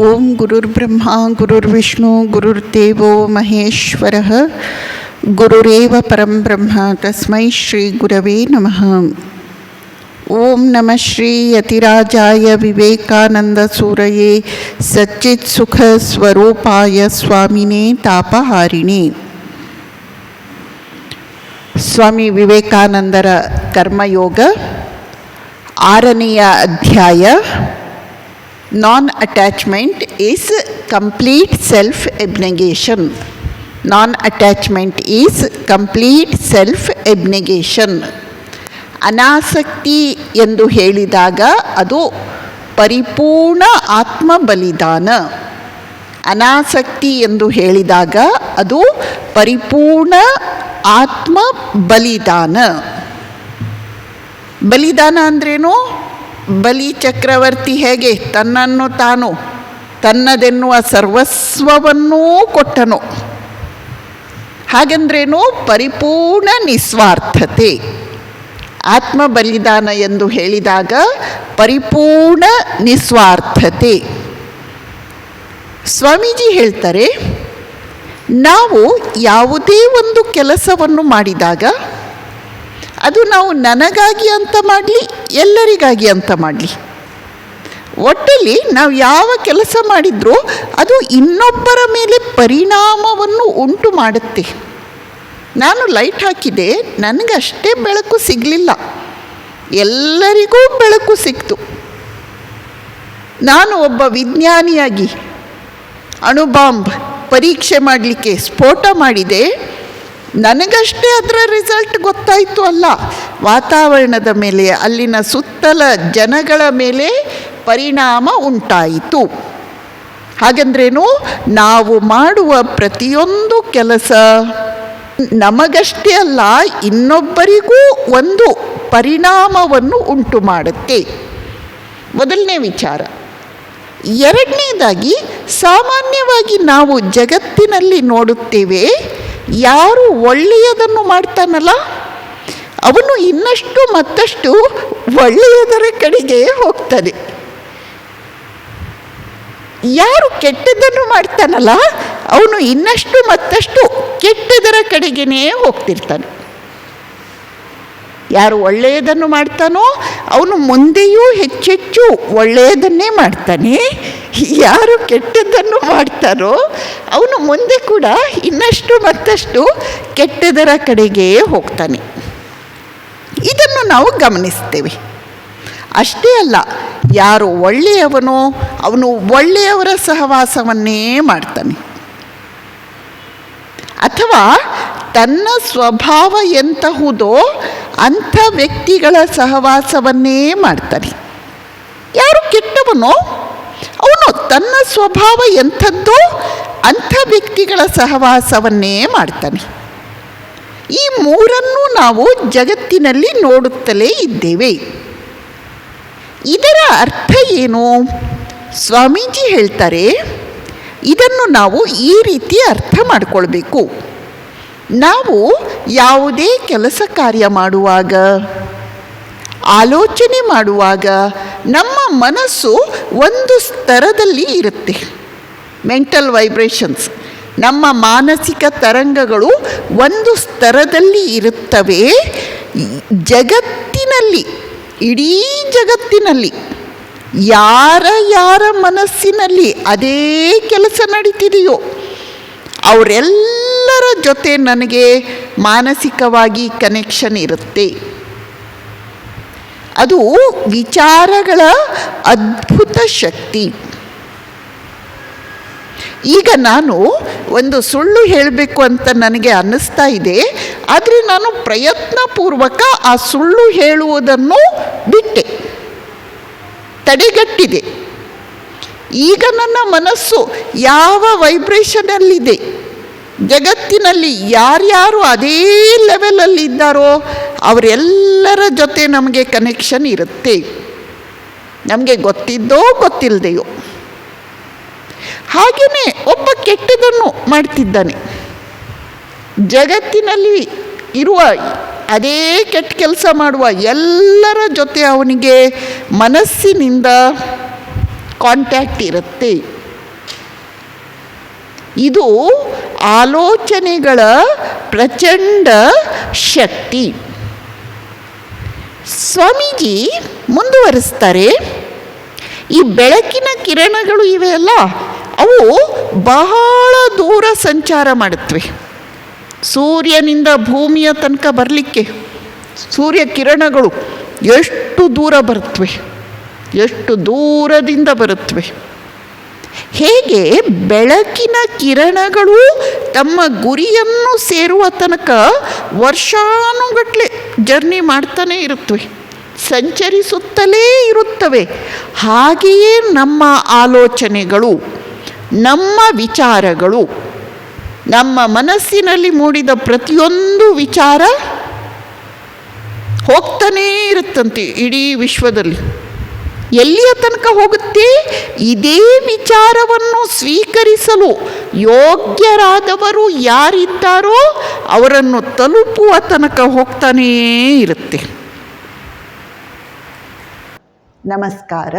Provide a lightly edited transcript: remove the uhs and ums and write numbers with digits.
ಓಂ ಗುರುರ್ಬ್ರಹ್ಮ ಗುರುರ್ವಿಷ್ಣು ಗುರುರ್ದೇವೋ ಮಹೇಶ್ವರಃ ಗುರುರೇವ ಪರಂ ಬ್ರಹ್ಮ ತಸ್ಮೈ ಶ್ರೀ ಗುರವೇ ನಮಃ. ಓಂ ನಮಃ ಶ್ರೀ ಯತಿರಾಜಾಯ ವಿವೇಕಾನಂದ ಸೂರಯೇ ಸಚ್ಚಿತ್ ಸುಖ ಸ್ವರೂಪಾಯ ಸ್ವಾಮಿನೇ ತಾಪಹಾರಿಣಿ. ಸ್ವಾಮಿ ವಿವೇಕಾನಂದರ ಕರ್ಮಯೋಗ 6ನೇ ಅಧ್ಯಾಯ. Nonattachment is complete self abnegation. Nonattachment is complete self abnegation. ಅನಾಸಕ್ತಿ ಎಂದು ಹೇಳಿದಾಗ ಅದು ಪರಿಪೂರ್ಣ ಆತ್ಮ ಬಲಿದಾನ. ಅನಾಸಕ್ತಿ ಎಂದು ಹೇಳಿದಾಗ ಅದು ಪರಿಪೂರ್ಣ ಆತ್ಮ ಬಲಿದಾನ. ಬಲಿದಾನ ಅಂದ್ರೇನು? ಬಲಿ ಚಕ್ರವರ್ತಿ ಹೇಗೆ ತನ್ನನ್ನು ತಾನು ತನ್ನದೆನ್ನುವ ಸರ್ವಸ್ವವನ್ನೂ ಕೊಟ್ಟನು, ಹಾಗೆಂದ್ರೇನು? ಪರಿಪೂರ್ಣ ನಿಸ್ವಾರ್ಥತೆ. ಆತ್ಮ ಬಲಿದಾನ ಎಂದು ಹೇಳಿದಾಗ ಪರಿಪೂರ್ಣ ನಿಸ್ವಾರ್ಥತೆ. ಸ್ವಾಮೀಜಿ ಹೇಳ್ತಾರೆ, ನಾವು ಯಾವುದೇ ಒಂದು ಕೆಲಸವನ್ನು ಮಾಡಿದಾಗ ಅದು ನಾವು ನನಗಾಗಿ ಅಂತ ಮಾಡಲಿ, ಎಲ್ಲರಿಗಾಗಿ ಅಂತ ಮಾಡಲಿ, ಒಟ್ಟಲ್ಲಿ ನಾವು ಯಾವ ಕೆಲಸ ಮಾಡಿದರೂ ಅದು ಇನ್ನೊಬ್ಬರ ಮೇಲೆ ಪರಿಣಾಮವನ್ನು ಉಂಟು ಮಾಡುತ್ತೆ. ನಾನು ಲೈಟ್ ಹಾಕಿದೆ, ನನಗಷ್ಟೇ ಬೆಳಕು ಸಿಗಲಿಲ್ಲ, ಎಲ್ಲರಿಗೂ ಬೆಳಕು ಸಿಕ್ತು. ನಾನು ಒಬ್ಬ ವಿಜ್ಞಾನಿಯಾಗಿ ಅಣುಬಾಂಬ್ ಪರೀಕ್ಷೆ ಮಾಡಲಿಕ್ಕೆ ಸ್ಫೋಟ ಮಾಡಿದೆ, ನನಗಷ್ಟೇ ಅದರ ರಿಸಲ್ಟ್ ಗೊತ್ತಾಯಿತು ಅಲ್ಲ, ವಾತಾವರಣದ ಮೇಲೆ, ಅಲ್ಲಿನ ಸುತ್ತಲ ಜನಗಳ ಮೇಲೆ ಪರಿಣಾಮ ಉಂಟಾಯಿತು. ಹಾಗೆಂದ್ರೇನು? ನಾವು ಮಾಡುವ ಪ್ರತಿಯೊಂದು ಕೆಲಸ ನಮಗಷ್ಟೇ ಅಲ್ಲ, ಇನ್ನೊಬ್ಬರಿಗೂ ಒಂದು ಪರಿಣಾಮವನ್ನು ಉಂಟು ಮಾಡುತ್ತೆ. ಮೊದಲನೇ ವಿಚಾರ. ಎರಡನೇದಾಗಿ, ಸಾಮಾನ್ಯವಾಗಿ ನಾವು ಜಗತ್ತಿನಲ್ಲಿ ನೋಡುತ್ತೇವೆ, ಯಾರು ಒಳ್ಳೆಯದನ್ನು ಮಾಡ್ತಾನಲ್ಲ ಅವನು ಇನ್ನಷ್ಟು ಮತ್ತಷ್ಟು ಒಳ್ಳೆಯದರ ಕಡೆಗೆ ಹೋಗ್ತಾನೆ. ಯಾರು ಕೆಟ್ಟದನ್ನು ಮಾಡ್ತಾನಲ್ಲ ಅವನು ಇನ್ನಷ್ಟು ಮತ್ತಷ್ಟು ಕೆಟ್ಟದರ ಕಡೆಗೇ ಹೋಗ್ತಿರ್ತಾನೆ. ಯಾರು ಒಳ್ಳೆಯದನ್ನು ಮಾಡ್ತಾನೋ ಅವನು ಮುಂದೆಯೂ ಹೆಚ್ಚೆಚ್ಚು ಒಳ್ಳೆಯದನ್ನೇ ಮಾಡ್ತಾನೆ. ಯಾರು ಕೆಟ್ಟದ್ದನ್ನು ಮಾಡ್ತಾರೋ ಅವನು ಮುಂದೆ ಕೂಡ ಇನ್ನಷ್ಟು ಮತ್ತಷ್ಟು ಕೆಟ್ಟದರ ಕಡೆಗೆ ಹೋಗ್ತಾನೆ. ಇದನ್ನು ನಾವು ಗಮನಿಸ್ತೇವೆ. ಅಷ್ಟೇ ಅಲ್ಲ, ಯಾರು ಒಳ್ಳೆಯವನೋ ಅವನು ಒಳ್ಳೆಯವರ ಸಹವಾಸವನ್ನೇ ಮಾಡ್ತಾನೆ, ಅಥವಾ ತನ್ನ ಸ್ವಭಾವ ಎಂತಹುದೋ ಅಂಥ ವ್ಯಕ್ತಿಗಳ ಸಹವಾಸವನ್ನೇ ಮಾಡ್ತಾನೆ. ಯಾರು ಕೆಟ್ಟವನೋ ಅವನು ತನ್ನ ಸ್ವಭಾವ ಎಂಥದ್ದೋ ಅಂಥ ವ್ಯಕ್ತಿಗಳ ಸಹವಾಸವನ್ನೇ ಮಾಡ್ತಾನೆ. ಈ ಮೂರನ್ನು ನಾವು ಜಗತ್ತಿನಲ್ಲಿ ನೋಡುತ್ತಲೇ ಇದ್ದೇವೆ. ಇದರ ಅರ್ಥ ಏನು? ಸ್ವಾಮೀಜಿ ಹೇಳ್ತಾರೆ, ಇದನ್ನು ನಾವು ಈ ರೀತಿ ಅರ್ಥ ಮಾಡಿಕೊಳ್ಬೇಕು. ನಾವು ಯಾವುದೇ ಕೆಲಸ ಕಾರ್ಯ ಮಾಡುವಾಗ, ಆಲೋಚನೆ ಮಾಡುವಾಗ ನಮ್ಮ ಮನಸ್ಸು ಒಂದು ಸ್ತರದಲ್ಲಿ ಇರುತ್ತೆ. ಮೆಂಟಲ್ ವೈಬ್ರೇಷನ್ಸ್, ನಮ್ಮ ಮಾನಸಿಕ ತರಂಗಗಳು ಒಂದು ಸ್ತರದಲ್ಲಿ ಇರುತ್ತವೆ. ಜಗತ್ತಿನಲ್ಲಿ, ಇಡೀ ಜಗತ್ತಿನಲ್ಲಿ ಯಾರ ಮನಸ್ಸಿನಲ್ಲಿ ಅದೇ ಕೆಲಸ ನಡೀತಿದೆಯೋ ಅವರೆಲ್ಲರ ಜೊತೆ ನನಗೆ ಮಾನಸಿಕವಾಗಿ ಕನೆಕ್ಷನ್ ಇರುತ್ತೆ. ಅದು ವಿಚಾರಗಳ ಅದ್ಭುತ ಶಕ್ತಿ. ಈಗ ನಾನು ಒಂದು ಸುಳ್ಳು ಹೇಳಬೇಕು ಅಂತ ನನಗೆ ಅನ್ನಿಸ್ತಾ ಇದೆ, ಆದರೆ ನಾನು ಪ್ರಯತ್ನಪೂರ್ವಕ ಆ ಸುಳ್ಳು ಹೇಳುವುದನ್ನು ಬಿಟ್ಟೆ, ತಡೆಗಟ್ಟಿದೆ. ಈಗ ನನ್ನ ಮನಸ್ಸು ಯಾವ ವೈಬ್ರೇಷನಲ್ಲಿದೆ, ಜಗತ್ತಿನಲ್ಲಿ ಯಾರ್ಯಾರು ಅದೇ ಲೆವೆಲಲ್ಲಿ ಇದ್ದಾರೋ ಅವರೆಲ್ಲರ ಜೊತೆ ನಮಗೆ ಕನೆಕ್ಷನ್ ಇರುತ್ತೆ, ನಮಗೆ ಗೊತ್ತಿದ್ದೋ ಗೊತ್ತಿಲ್ಲದೆಯೋ. ಹಾಗೆಯೇ ಒಬ್ಬ ಕೆಟ್ಟದನ್ನು ಮಾಡ್ತಿದ್ದಾನೆ, ಜಗತ್ತಿನಲ್ಲಿ ಇರುವ ಅದೇ ಕೆಟ್ಟ ಕೆಲಸ ಮಾಡುವ ಎಲ್ಲರ ಜೊತೆ ಅವನಿಗೆ ಮನಸ್ಸಿನಿಂದ ಕಾಂಟ್ಯಾಕ್ಟ್ ಇರುತ್ತೆ. ಇದು ಆಲೋಚನೆಗಳ ಪ್ರಚಂಡ ಶಕ್ತಿ. ಸ್ವಾಮೀಜಿ ಮುಂದುವರಿಸ್ತಾರೆ, ಈ ಬೆಳಕಿನ ಕಿರಣಗಳು ಇವೆಯಲ್ಲ, ಅವು ಬಹಳ ದೂರ ಸಂಚಾರ ಮಾಡುತ್ತವೆ. ಸೂರ್ಯನಿಂದ ಭೂಮಿಯ ತನಕ ಬರಲಿಕ್ಕೆ ಸೂರ್ಯ ಕಿರಣಗಳು ಎಷ್ಟು ದೂರ ಬರುತ್ತವೆ, ಎಷ್ಟು ದೂರದಿಂದ ಬರುತ್ತವೆ. ಹೇಗೆ ಬೆಳಕಿನ ಕಿರಣಗಳು ತಮ್ಮ ಗುರಿಯನ್ನು ಸೇರುವ ತನಕ ವರ್ಷಾನುಗಟ್ಟಲೆ ಜರ್ನಿ ಮಾಡ್ತಾನೇ ಇರುತ್ತವೆ, ಸಂಚರಿಸುತ್ತಲೇ ಇರುತ್ತವೆ. ಹಾಗೆಯೇ ನಮ್ಮ ಆಲೋಚನೆಗಳು, ನಮ್ಮ ವಿಚಾರಗಳು, ನಮ್ಮ ಮನಸ್ಸಿನಲ್ಲಿ ಮೂಡಿದ ಪ್ರತಿಯೊಂದು ವಿಚಾರ ಹೋಗ್ತಾನೇ ಇರುತ್ತಂತೆ ಇಡೀ ವಿಶ್ವದಲ್ಲಿ. ಎಲ್ಲಿಯ ತನಕ ಹೋಗುತ್ತೆ? ಇದೇ ವಿಚಾರವನ್ನು ಸ್ವೀಕರಿಸಲು ಯೋಗ್ಯರಾದವರು ಯಾರಿದ್ದಾರೋ ಅವರನ್ನು ತಲುಪುವ ತನಕ ಹೋಗ್ತಾನೇ ಇರುತ್ತೆ. ನಮಸ್ಕಾರ.